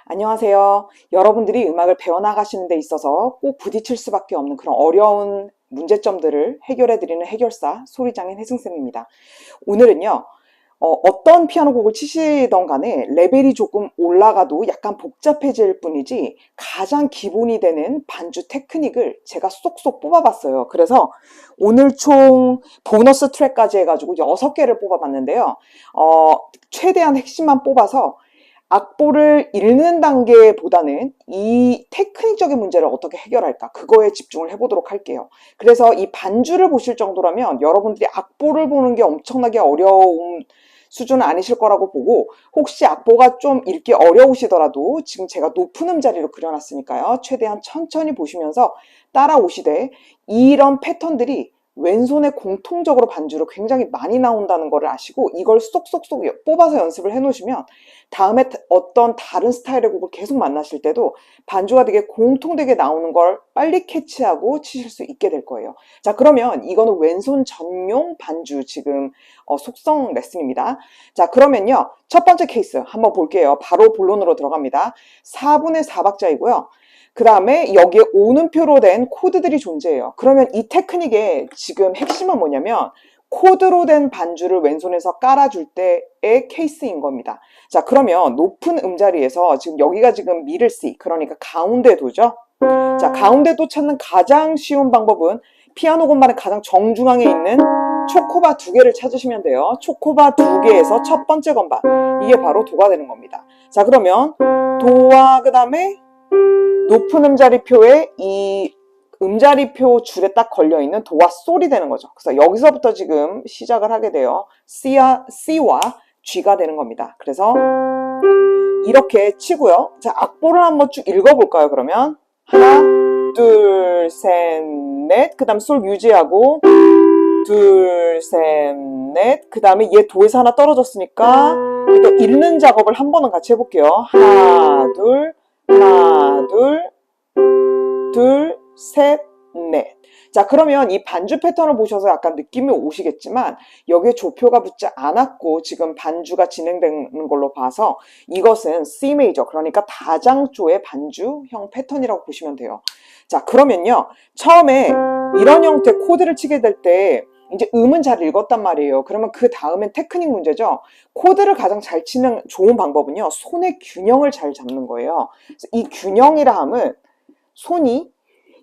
안녕하세요. 여러분들이 음악을 배워나가시는 데 있어서 꼭 부딪힐 수밖에 없는 그런 어려운 문제점들을 해결해드리는 해결사 소리장인 혜승쌤입니다. 오늘은요, 어떤 피아노 곡을 치시던 간에 레벨이 조금 올라가도 약간 복잡해질 뿐이지 가장 기본이 되는 반주 테크닉을 제가 쏙쏙 뽑아봤어요. 그래서 오늘 총 보너스 트랙까지 해가지고 6개를 뽑아봤는데요. 최대한 핵심만 뽑아서 악보를 읽는 단계보다는 이 테크닉적인 문제를 어떻게 해결할까 그거에 집중을 해보도록 할게요. 그래서 이 반주를 보실 정도라면 여러분들이 악보를 보는 게 엄청나게 어려운 수준은 아니실 거라고 보고, 혹시 악보가 좀 읽기 어려우시더라도 지금 제가 높은 음자리로 그려놨으니까요, 최대한 천천히 보시면서 따라오시되 이런 패턴들이 왼손에 공통적으로 반주로 굉장히 많이 나온다는 것을 아시고 이걸 쏙쏙쏙 뽑아서 연습을 해놓으시면 다음에 어떤 다른 스타일의 곡을 계속 만나실 때도 반주가 되게 공통되게 나오는 걸 빨리 캐치하고 치실 수 있게 될 거예요. 자, 그러면 이거는 왼손 전용 반주 지금 속성 레슨입니다. 자, 그러면요, 첫 번째 케이스 한번 볼게요. 바로 본론으로 들어갑니다. 4분의 4박자이고요. 그 다음에 여기에 오는표로 된 코드들이 존재해요. 그러면 이 테크닉의 지금 핵심은 뭐냐면 코드로 된 반주를 왼손에서 깔아줄 때의 케이스인 겁니다. 자, 그러면 높은 음자리에서 지금 여기가 지금 미들 C, 그러니까 가운데 도죠. 자, 가운데 도 찾는 가장 쉬운 방법은 피아노 건반의 가장 정중앙에 있는 초코바 2개를 찾으시면 돼요. 초코바 2개에서 첫 번째 건반, 이게 바로 도가 되는 겁니다. 자, 그러면 도와 그 다음에 높은 음자리표에 이 음자리표 줄에 딱 걸려있는 도와 솔이 되는 거죠. 그래서 여기서부터 지금 시작을 하게 돼요. C와 G가 되는 겁니다. 그래서 이렇게 치고요. 자, 악보를 한번 쭉 읽어볼까요, 그러면? 하나, 둘, 셋, 넷. 그 다음 솔 유지하고 둘, 셋, 넷. 그 다음에 얘 도에서 하나 떨어졌으니까 또 읽는 작업을 한 번은 같이 해볼게요. 하나, 둘, 둘, 셋, 넷. 자, 그러면 이 반주 패턴을 보셔서 약간 느낌이 오시겠지만 여기에 조표가 붙지 않았고 지금 반주가 진행되는 걸로 봐서 이것은 C 메이저, 그러니까 다장조의 반주형 패턴이라고 보시면 돼요. 자, 그러면요, 처음에 이런 형태 코드를 치게 될 때 이제 음은 잘 읽었단 말이에요. 그러면 그 다음엔 테크닉 문제죠. 코드를 가장 잘 치는 좋은 방법은요, 손의 균형을 잘 잡는 거예요. 그래서 이 균형이라 함은 손이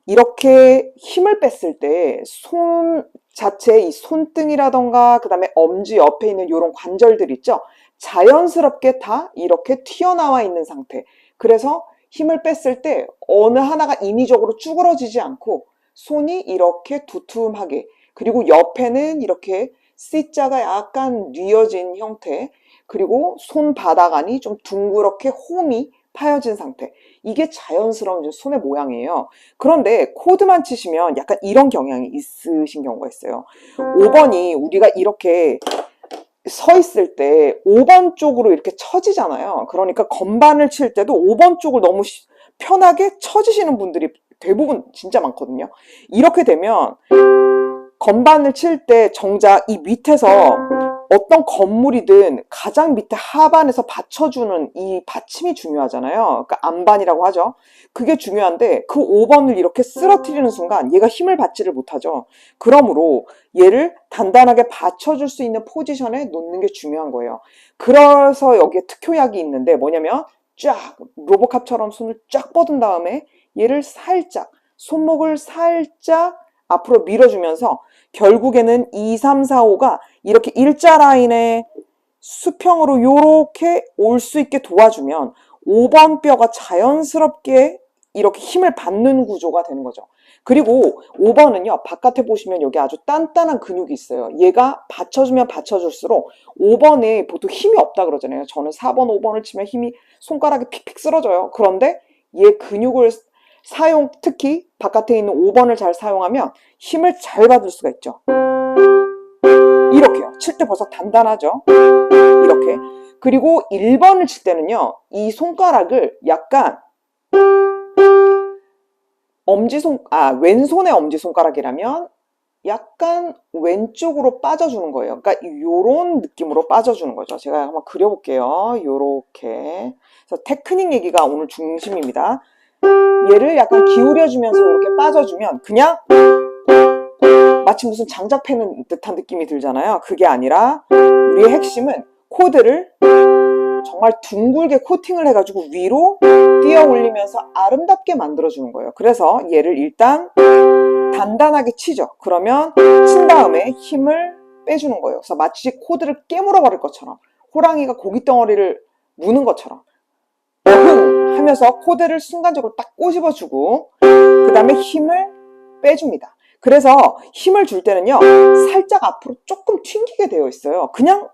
이렇게 힘을 뺐을 때 손 자체의 이 손등이라던가 그 다음에 엄지 옆에 있는 이런 관절들 있죠, 자연스럽게 다 이렇게 튀어나와 있는 상태. 그래서 힘을 뺐을 때 어느 하나가 인위적으로 쭈그러지지 않고 손이 이렇게 두툼하게, 그리고 옆에는 이렇게 C자가 약간 뉘어진 형태, 그리고 손바닥 안이 좀 둥그렇게 홈이 파여진 상태. 이게 자연스러운 손의 모양이에요. 그런데 코드만 치시면 약간 이런 경향이 있으신 경우가 있어요. 5번이 우리가 이렇게 서 있을 때 5번 쪽으로 이렇게 처지잖아요. 그러니까 건반을 칠 때도 5번 쪽을 너무 편하게 처지시는 분들이 대부분 진짜 많거든요. 이렇게 되면 건반을 칠 때 정작 이 밑에서 어떤 건물이든 가장 밑에 하반에서 받쳐주는 이 받침이 중요하잖아요. 그러니까 안반이라고 하죠. 그게 중요한데 그 5번을 이렇게 쓰러뜨리는 순간 얘가 힘을 받지를 못하죠. 그러므로 얘를 단단하게 받쳐줄 수 있는 포지션에 놓는 게 중요한 거예요. 그래서 여기에 특효약이 있는데 뭐냐면 쫙 로보캅처럼 손을 쫙 뻗은 다음에 얘를 살짝, 손목을 살짝 앞으로 밀어주면서 결국에는 2, 3, 4, 5가 이렇게 일자 라인의 수평으로 이렇게 올 수 있게 도와주면 5번 뼈가 자연스럽게 이렇게 힘을 받는 구조가 되는 거죠. 그리고 5번은요, 바깥에 보시면 여기 아주 단단한 근육이 있어요. 얘가 받쳐주면 받쳐줄수록 5번에 보통 힘이 없다 그러잖아요. 저는 4번, 5번을 치면 힘이 손가락이 픽픽 쓰러져요. 그런데 얘 근육을 특히 바깥에 있는 5번을 잘 사용하면 힘을 잘 받을 수가 있죠. 이렇게요. 칠 때 벌써 단단하죠. 이렇게. 그리고 1번을 칠 때는요, 이 손가락을 약간 왼손의 엄지손가락이라면 약간 왼쪽으로 빠져주는 거예요. 그러니까 요런 느낌으로 빠져주는 거죠. 제가 한번 그려볼게요. 요렇게. 그래서 테크닉 얘기가 오늘 중심입니다. 얘를 약간 기울여주면서 이렇게 빠져주면 그냥 마치 무슨 장작 패는 듯한 느낌이 들잖아요. 그게 아니라 우리의 핵심은 코드를 정말 둥글게 코팅을 해가지고 위로 띄어 올리면서 아름답게 만들어주는 거예요. 그래서 얘를 일단 단단하게 치죠. 그러면 친 다음에 힘을 빼주는 거예요. 그래서 마치 코드를 깨물어 버릴 것처럼, 호랑이가 고깃덩어리를 무는 것처럼 어흥 하면서 코드를 순간적으로 딱 꼬집어주고 그 다음에 힘을 빼줍니다. 그래서 힘을 줄 때는요, 살짝 앞으로 조금 튕기게 되어 있어요. 그냥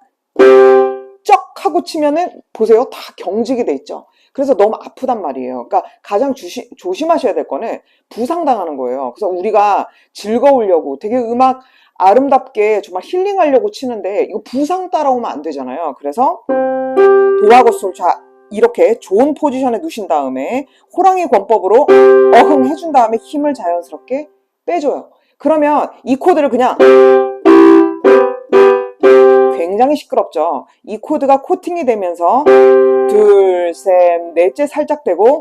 쩍 하고 치면은 보세요, 다 경직이 돼 있죠. 그래서 너무 아프단 말이에요. 그러니까 가장 조심하셔야 될 거는 부상당하는 거예요. 그래서 우리가 즐거우려고 되게 음악 아름답게 정말 힐링하려고 치는데 이거 부상 따라오면 안 되잖아요. 그래서 도하고 솔, 자 이렇게 좋은 포지션에 두신 다음에 호랑이 권법으로 어흥 해준 다음에 힘을 자연스럽게 빼줘요. 그러면 이 코드를 그냥 굉장히 시끄럽죠. 이 코드가 코팅이 되면서 둘, 셋, 넷째 살짝 되고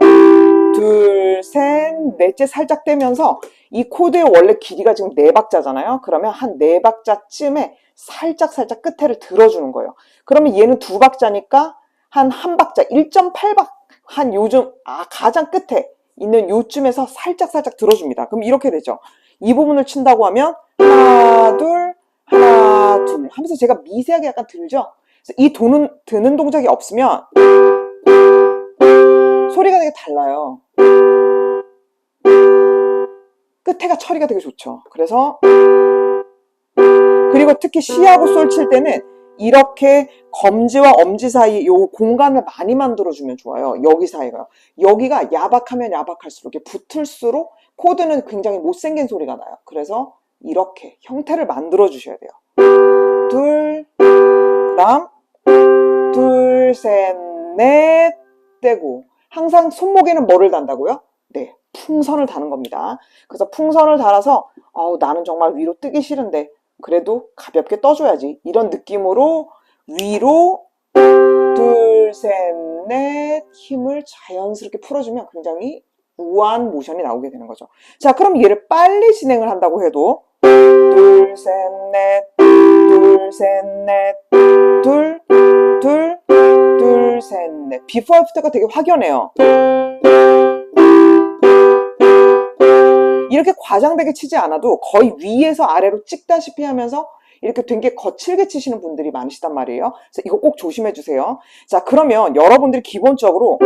둘, 셋, 넷째 살짝 되면서 이 코드의 원래 길이가 지금 4박자잖아요. 그러면 한 4박자쯤에 살짝 끝에를 들어주는 거예요. 그러면 얘는 2박자니까 한 1박자, 1.8박, 한 요즘 가장 끝에 있는 요쯤에서 살짝 들어줍니다. 그럼 이렇게 되죠. 이 부분을 친다고 하면 하나, 둘, 하나, 둘 하면서 제가 미세하게 약간 들죠. 이 드는 동작이 없으면 소리가 되게 달라요. 끝에가 처리가 되게 좋죠. 그래서 그리고 특히 시하고 솔 칠 때는 이렇게 검지와 엄지 사이 요 공간을 많이 만들어주면 좋아요. 여기 사이가. 여기가 야박하면 야박할수록 이렇게 붙을수록 코드는 굉장히 못생긴 소리가 나요. 그래서 이렇게 형태를 만들어 주셔야 돼요. 둘, 그 다음 둘, 셋, 넷 떼고 항상 손목에는 뭐를 단다고요? 네, 풍선을 다는 겁니다. 그래서 풍선을 달아서 나는 정말 위로 뜨기 싫은데 그래도 가볍게 떠줘야지 이런 느낌으로 위로 둘, 셋, 넷 힘을 자연스럽게 풀어주면 굉장히 우아한 모션이 나오게 되는 거죠. 자, 그럼 얘를 빨리 진행을 한다고 해도 둘, 셋, 넷, 둘, 셋, 넷, 둘, 둘, 둘, 셋, 넷. 비포 애프터가 되게 확연해요. 이렇게 과장되게 치지 않아도 거의 위에서 아래로 찍다시피 하면서 이렇게 되게 거칠게 치시는 분들이 많으시단 말이에요. 그래서 이거 꼭 조심해 주세요. 자, 그러면 여러분들이 기본적으로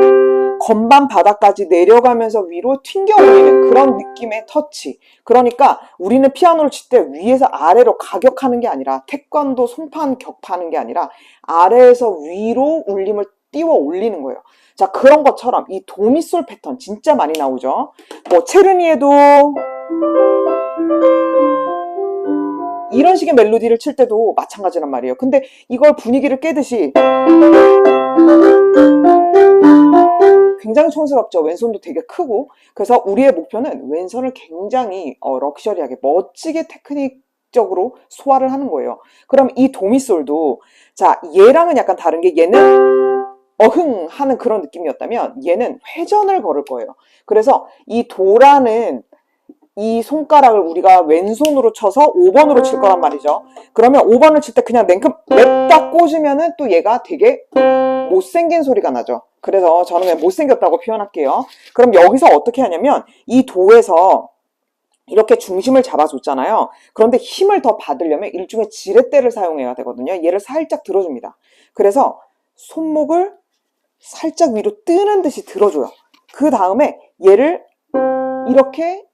건반 바닥까지 내려가면서 위로 튕겨 올리는 그런 느낌의 터치. 그러니까 우리는 피아노를 칠 때 위에서 아래로 가격하는 게 아니라 태권도 손판 격파하는 게 아니라 아래에서 위로 울림을 띄워 올리는 거예요. 자, 그런 것처럼 이 도미솔 패턴 진짜 많이 나오죠. 뭐 체르니에도 이런 식의 멜로디를 칠 때도 마찬가지란 말이에요. 근데 이걸 분위기를 깨듯이 굉장히 촌스럽죠. 왼손도 되게 크고. 그래서 우리의 목표는 왼손을 굉장히 럭셔리하게 멋지게 테크닉적으로 소화를 하는 거예요. 그럼 이 도미솔도 자, 얘랑은 약간 다른 게 얘는 어흥 하는 그런 느낌이었다면 얘는 회전을 걸을 거예요. 그래서 이 도라는 이 손가락을 우리가 왼손으로 쳐서 5번으로 칠 거란 말이죠. 그러면 5번을 칠 때 그냥 냉큼 냅다 꽂으면은 또 얘가 되게 못생긴 소리가 나죠. 그래서 저는 그냥 못생겼다고 표현할게요. 그럼 여기서 어떻게 하냐면 이 도에서 이렇게 중심을 잡아줬잖아요. 그런데 힘을 더 받으려면 일종의 지렛대를 사용해야 되거든요. 얘를 살짝 들어줍니다. 그래서 손목을 살짝 위로 뜨는 듯이 들어줘요. 그 다음에 얘를 이렇게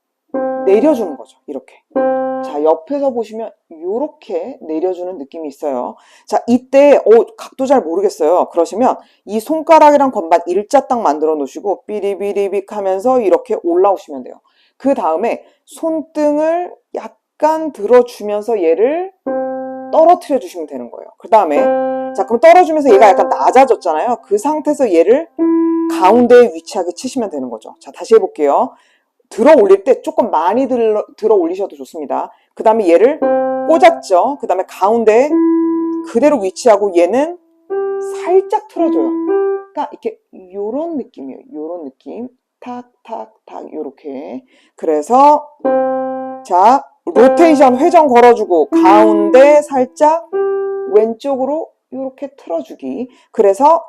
내려주는 거죠. 이렇게. 자, 옆에서 보시면 이렇게 내려주는 느낌이 있어요. 자, 이때 각도 잘 모르겠어요. 그러시면 이 손가락이랑 건반 일자 딱 만들어 놓으시고 삐리비리빅 하면서 이렇게 올라오시면 돼요. 그 다음에 손등을 약간 들어주면서 얘를 떨어뜨려 주시면 되는 거예요. 그 다음에 자, 그럼 떨어주면서 얘가 약간 낮아졌잖아요. 그 상태에서 얘를 가운데에 위치하게 치시면 되는 거죠. 자, 다시 해볼게요. 들어 올릴 때 조금 많이 들어 올리셔도 좋습니다. 그 다음에 얘를 꽂았죠. 그 다음에 가운데 그대로 위치하고 얘는 살짝 틀어줘요. 그러니까 이렇게 요런 느낌이에요. 요런 느낌. 탁탁탁 요렇게. 그래서 자 로테이션 회전 걸어주고 가운데 살짝 왼쪽으로 요렇게 틀어주기. 그래서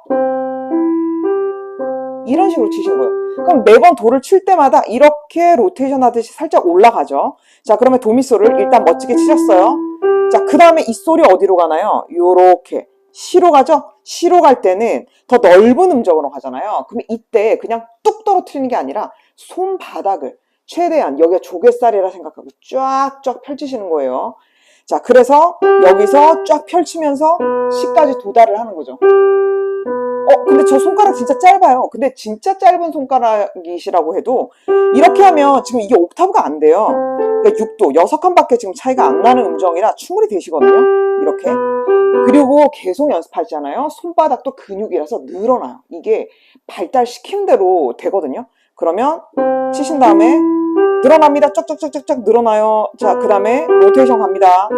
이런 식으로 치신 거예요. 그럼 매번 도를 칠 때마다 이렇게 로테이션 하듯이 살짝 올라가죠. 자, 그러면 도미솔을 일단 멋지게 치셨어요. 자, 그 다음에 이 솔이 어디로 가나요? 요렇게 시로 가죠? 시로 갈 때는 더 넓은 음정으로 가잖아요. 그럼 이때 그냥 뚝 떨어뜨리는 게 아니라 손바닥을 최대한 여기가 조갯살이라 생각하고 쫙쫙 펼치시는 거예요. 자, 그래서 여기서 쫙 펼치면서 시까지 도달을 하는 거죠. 근데 저 손가락 진짜 짧아요. 근데 진짜 짧은 손가락이시라고 해도 이렇게 하면 지금 이게 옥타브가 안 돼요. 그러니까 6도, 6칸밖에 지금 차이가 안 나는 음정이라 충분히 되시거든요. 이렇게. 그리고 계속 연습하잖아요. 손바닥도 근육이라서 늘어나요. 이게 발달시킨 대로 되거든요. 그러면 치신 다음에 늘어납니다. 쩍쩍쩍쩍 늘어나요. 자, 그 다음에 로테이션 갑니다.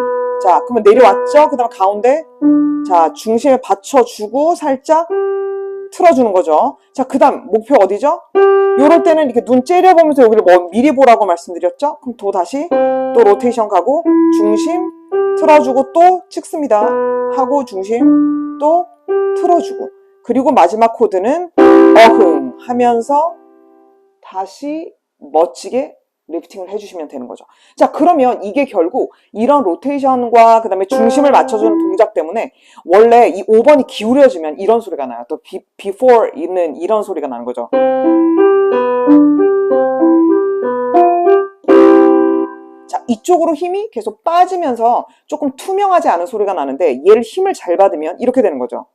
자, 그러면 내려왔죠? 그 다음에 가운데 자, 중심에 받쳐주고 살짝 틀어주는 거죠. 자, 그 다음 목표 어디죠? 요럴 때는 이렇게 눈 째려보면서 여기를 미리 보라고 말씀드렸죠? 그럼 또 다시 또 로테이션 가고 중심 틀어주고 또 찍습니다. 하고 중심 또 틀어주고 그리고 마지막 코드는 어흥 하면서 다시 멋지게 리프팅을 해주시면 되는 거죠. 자, 그러면 이게 결국 이런 로테이션과 그 다음에 중심을 맞춰주는 동작 때문에 원래 이 5번이 기울여지면 이런 소리가 나요. 또 before 있는 이런 소리가 나는 거죠. 자, 이쪽으로 힘이 계속 빠지면서 조금 투명하지 않은 소리가 나는데 얘를 힘을 잘 받으면 이렇게 되는 거죠.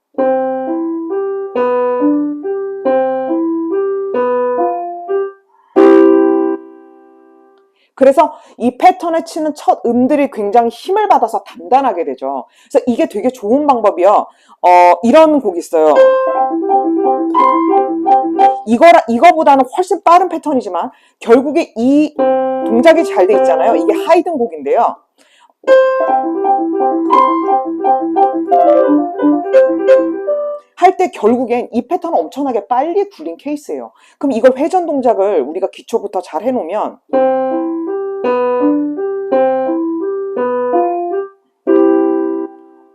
그래서 이 패턴을 치는 첫 음들이 굉장히 힘을 받아서 단단하게 되죠. 그래서 이게 되게 좋은 방법이요. 이런 곡이 있어요. 이거보다는 훨씬 빠른 패턴이지만 결국에 이 동작이 잘 돼 있잖아요. 이게 하이든 곡인데요. 할 때 결국엔 이 패턴은 엄청나게 빨리 굴린 케이스예요. 그럼 이걸 회전 동작을 우리가 기초부터 잘 해놓으면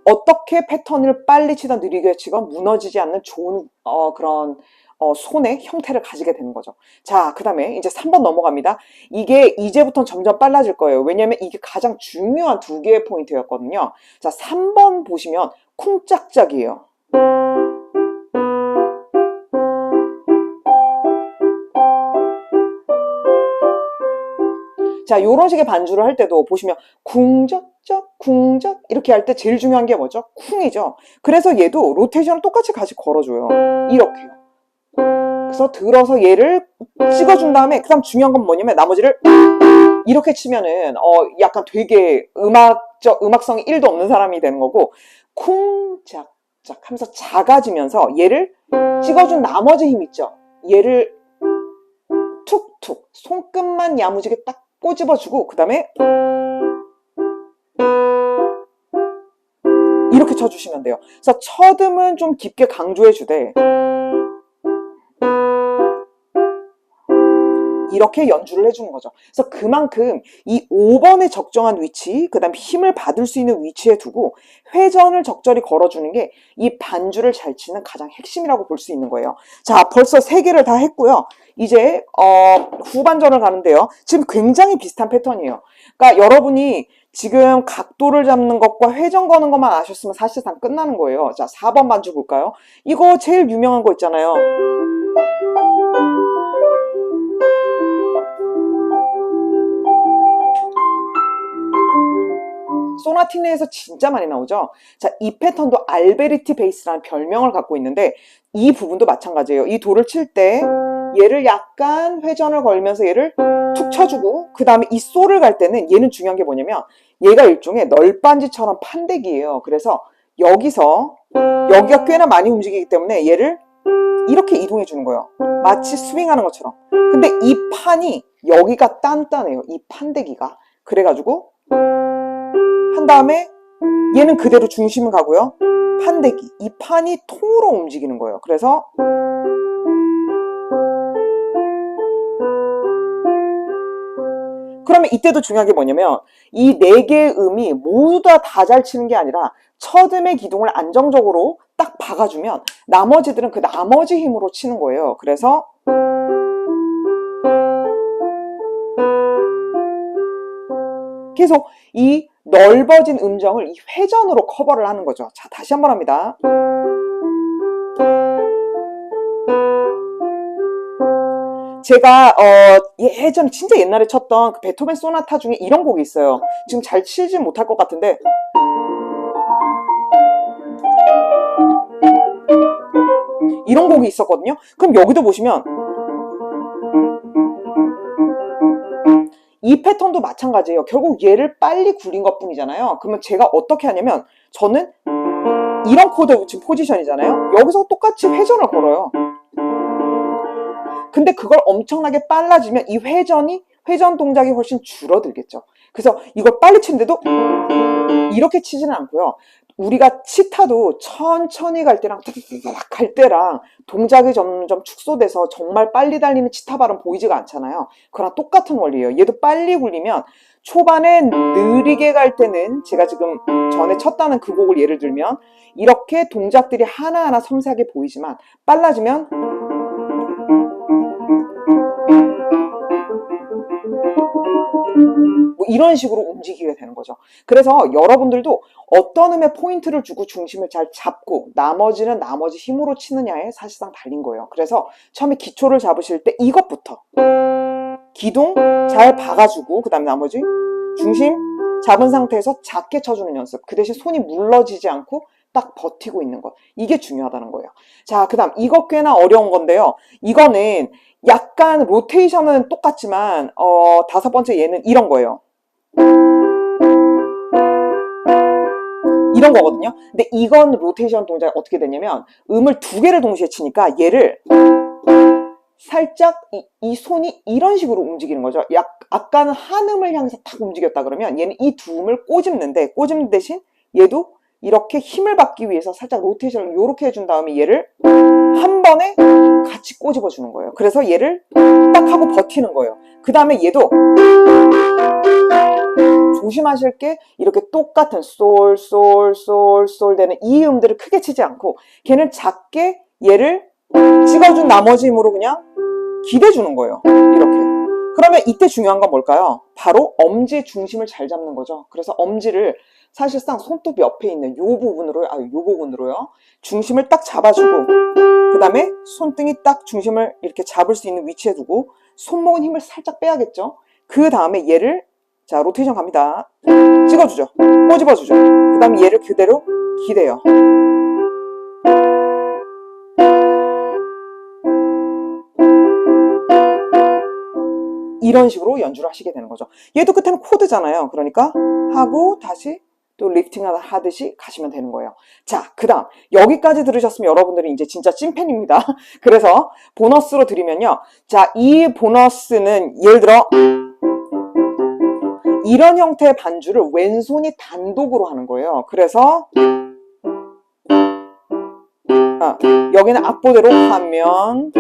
어떻게 패턴을 빨리 치던 느리게 치건 무너지지 않는 좋은 그런 손의 형태를 가지게 되는 거죠. 자, 그 다음에 이제 3번 넘어갑니다. 이게 이제부터는 점점 빨라질 거예요. 왜냐면 이게 가장 중요한 두 개의 포인트였거든요. 자, 3번 보시면 쿵짝짝이에요. 자, 요런 식의 반주를 할 때도 보시면 쿵적적 쿵적 이렇게 할 때 제일 중요한 게 뭐죠? 쿵이죠. 그래서 얘도 로테이션을 똑같이 같이 걸어줘요. 이렇게요. 그래서 들어서 얘를 찍어준 다음에 그 다음 중요한 건 뭐냐면 나머지를 이렇게 치면은 약간 되게 음악성이 1도 없는 사람이 되는 거고 쿵짝짝 하면서 작아지면서 얘를 찍어준 나머지 힘 있죠. 얘를 툭툭 손끝만 야무지게 딱 꼬집어주고 그 다음에 이렇게 쳐주시면 돼요. 그래서 첫 음은 좀 깊게 강조해주되 이렇게 연주를 해주는 거죠. 그래서 그만큼 이 5번의 적정한 위치, 그 다음에 힘을 받을 수 있는 위치에 두고 회전을 적절히 걸어주는 게 이 반주를 잘 치는 가장 핵심이라고 볼 수 있는 거예요. 자, 벌써 3개를 다 했고요. 이제 후반전을 가는데요. 지금 굉장히 비슷한 패턴이에요. 그러니까 여러분이 지금 각도를 잡는 것과 회전 거는 것만 아셨으면 사실상 끝나는 거예요. 자, 4번 반주 볼까요? 이거 제일 유명한 거 있잖아요. 소나티네에서 진짜 많이 나오죠. 자, 이 패턴도 알베리티 베이스라는 별명을 갖고 있는데 이 부분도 마찬가지예요. 이 도를 칠 때 얘를 약간 회전을 걸면서 얘를 툭 쳐주고 그 다음에 이 솔을 갈 때는 얘는 중요한 게 뭐냐면 얘가 일종의 널빤지처럼 판대기예요. 그래서 여기가 꽤나 많이 움직이기 때문에 얘를 이렇게 이동해 주는 거예요. 마치 스윙하는 것처럼. 근데 이 판이 여기가 단단해요. 이 판대기가. 그래가지고 한 다음에 얘는 그대로 중심은 가고요. 판대기, 이 판이 통으로 움직이는 거예요. 그래서 그러면 이때도 중요한 게 뭐냐면 이 네 개의 음이 모두 다 잘 치는 게 아니라 첫 음의 기둥을 안정적으로 딱 박아주면 나머지들은 그 나머지 힘으로 치는 거예요. 그래서 계속 이 넓어진 음정을 이 회전으로 커버를 하는 거죠. 자, 다시 한번 합니다. 제가 예전에 진짜 옛날에 쳤던 그 베토벤 소나타 중에 이런 곡이 있어요. 지금 잘 치지 못할 것 같은데 이런 곡이 있었거든요. 그럼 여기도 보시면 이 패턴도 마찬가지예요. 결국 얘를 빨리 굴린 것 뿐이잖아요. 그러면 제가 어떻게 하냐면 저는 이런 코드 지금 포지션이잖아요. 여기서 똑같이 회전을 걸어요. 근데 그걸 엄청나게 빨라지면 이 회전 동작이 훨씬 줄어들겠죠. 그래서 이걸 빨리 치는데도 이렇게 치지는 않고요. 우리가 치타도 천천히 갈 때랑 탁탁탁 갈 때랑 동작이 점점 축소돼서 정말 빨리 달리는 치타발은 보이지가 않잖아요. 그거랑 똑같은 원리예요. 얘도 빨리 굴리면 초반에 느리게 갈 때는 제가 지금 전에 쳤다는 그 곡을 예를 들면 이렇게 동작들이 하나하나 섬세하게 보이지만 빨라지면 뭐 이런 식으로 움직이게 되는 거죠. 그래서 여러분들도 어떤 음에 포인트를 주고 중심을 잘 잡고 나머지는 나머지 힘으로 치느냐에 사실상 달린 거예요. 그래서 처음에 기초를 잡으실 때 이것부터 기둥 잘 박아주고 그 다음에 나머지 중심 잡은 상태에서 작게 쳐주는 연습. 그 대신 손이 물러지지 않고 딱 버티고 있는 것. 이게 중요하다는 거예요. 자, 그 다음 이거 꽤나 어려운 건데요. 이거는 약간 로테이션은 똑같지만 다섯 번째 얘는 이런 거예요. 이런 거거든요. 근데 이건 로테이션 동작이 어떻게 되냐면 음을 두 개를 동시에 치니까 얘를 살짝 이 손이 이런 식으로 움직이는 거죠. 아까는 한 음을 향해서 탁 움직였다 그러면 얘는 이 두 음을 꼬집는데 꼬집는 대신 얘도 이렇게 힘을 받기 위해서 살짝 로테이션을 이렇게 해준 다음에 얘를 한 번에 같이 꼬집어 주는 거예요. 그래서 얘를 딱 하고 버티는 거예요. 그 다음에 얘도 조심하실 게 이렇게 똑같은 솔, 솔, 솔, 솔 되는 이 음들을 크게 치지 않고 걔는 작게 얘를 찍어준 나머지 힘으로 그냥 기대주는 거예요. 이렇게. 그러면 이때 중요한 건 뭘까요? 바로 엄지의 중심을 잘 잡는 거죠. 그래서 엄지를 사실상 손톱 옆에 있는 요 부분으로요. 중심을 딱 잡아주고 그 다음에 손등이 딱 중심을 이렇게 잡을 수 있는 위치에 두고 손목은 힘을 살짝 빼야겠죠. 그 다음에 얘를 자 로테이션 갑니다. 찍어주죠. 꼬집어주죠. 그 다음에 얘를 그대로 기대요. 이런 식으로 연주를 하시게 되는 거죠. 얘도 끝에는 코드잖아요. 그러니까 하고 다시 또 리프팅 하듯이 가시면 되는 거예요. 자, 그 다음 여기까지 들으셨으면 여러분들이 이제 진짜 찐팬입니다. 그래서 보너스로 드리면요. 자, 이 보너스는 예를 들어 이런 형태의 반주를 왼손이 단독으로 하는 거예요. 그래서 여기는 악보대로 하면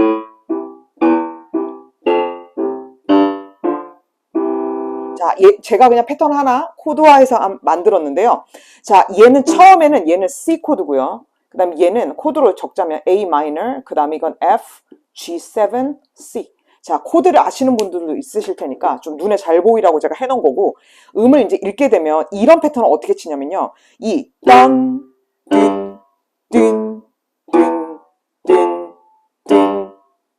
자, 제가 그냥 패턴 하나 코드화해서 만들었는데요. 자, 처음에는 얘는 C 코드고요. 그 다음에 얘는 코드로 적자면 A 마이너, 그 다음에 이건 F, G7, C. 자, 코드를 아시는 분들도 있으실 테니까 좀 눈에 잘 보이라고 제가 해놓은 거고, 음을 이제 읽게 되면 이런 패턴을 어떻게 치냐면요. 이 딴, 든, 든, 든, 든, 든,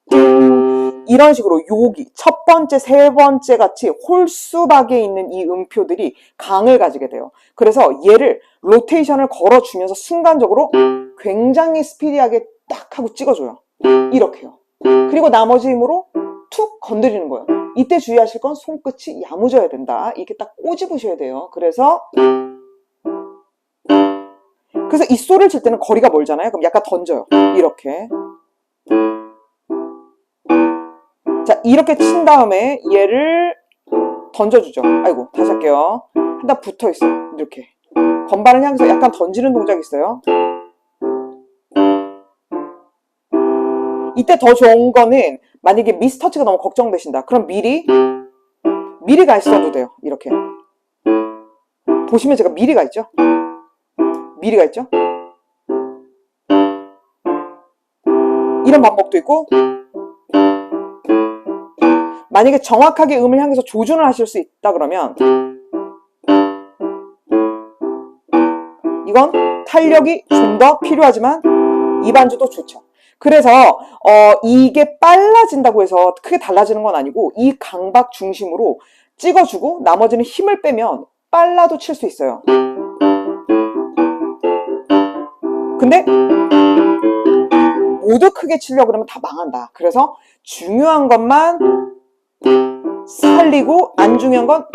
든 이런 식으로 여기 첫 번째, 세 번째 같이 홀수박에 있는 이 음표들이 강을 가지게 돼요. 그래서 얘를 로테이션을 걸어주면서 순간적으로 굉장히 스피디하게 딱 하고 찍어줘요. 이렇게요. 그리고 나머지 힘으로 툭 건드리는 거예요. 이때 주의하실 건 손끝이 야무져야 된다. 이렇게 딱 꼬집으셔야 돼요. 그래서 이 솔을 칠 때는 거리가 멀잖아요. 그럼 약간 던져요. 이렇게. 자, 이렇게 친 다음에 얘를 던져주죠. 아이고, 다시 할게요. 일단 붙어 있어. 이렇게. 건반을 향해서 약간 던지는 동작이 있어요. 이때 더 좋은 거는 만약에 미스터치가 너무 걱정되신다. 그럼 미리 가 있어도 돼요. 이렇게. 보시면 제가 미리 가 있죠? 미리 가 있죠? 이런 방법도 있고, 만약에 정확하게 음을 향해서 조준을 하실 수 있다 그러면 이건 탄력이 좀 더 필요하지만 이 반주도 좋죠. 그래서 이게 빨라진다고 해서 크게 달라지는 건 아니고 이 강박 중심으로 찍어주고 나머지는 힘을 빼면 빨라도 칠 수 있어요. 근데 모두 크게 치려고 그러면 다 망한다. 그래서 중요한 것만 살리고 안 중요한 건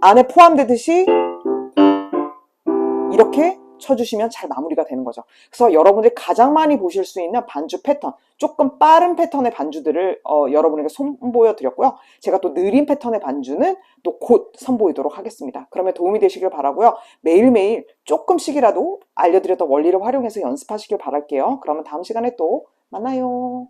안에 포함되듯이 이렇게 쳐주시면 잘 마무리가 되는 거죠. 그래서 여러분들이 가장 많이 보실 수 있는 반주 패턴, 조금 빠른 패턴의 반주들을 여러분에게 선보여 드렸고요. 제가 또 느린 패턴의 반주는 또 곧 선보이도록 하겠습니다. 그러면 도움이 되시길 바라고요. 매일매일 조금씩이라도 알려드렸던 원리를 활용해서 연습하시길 바랄게요. 그러면 다음 시간에 또 만나요.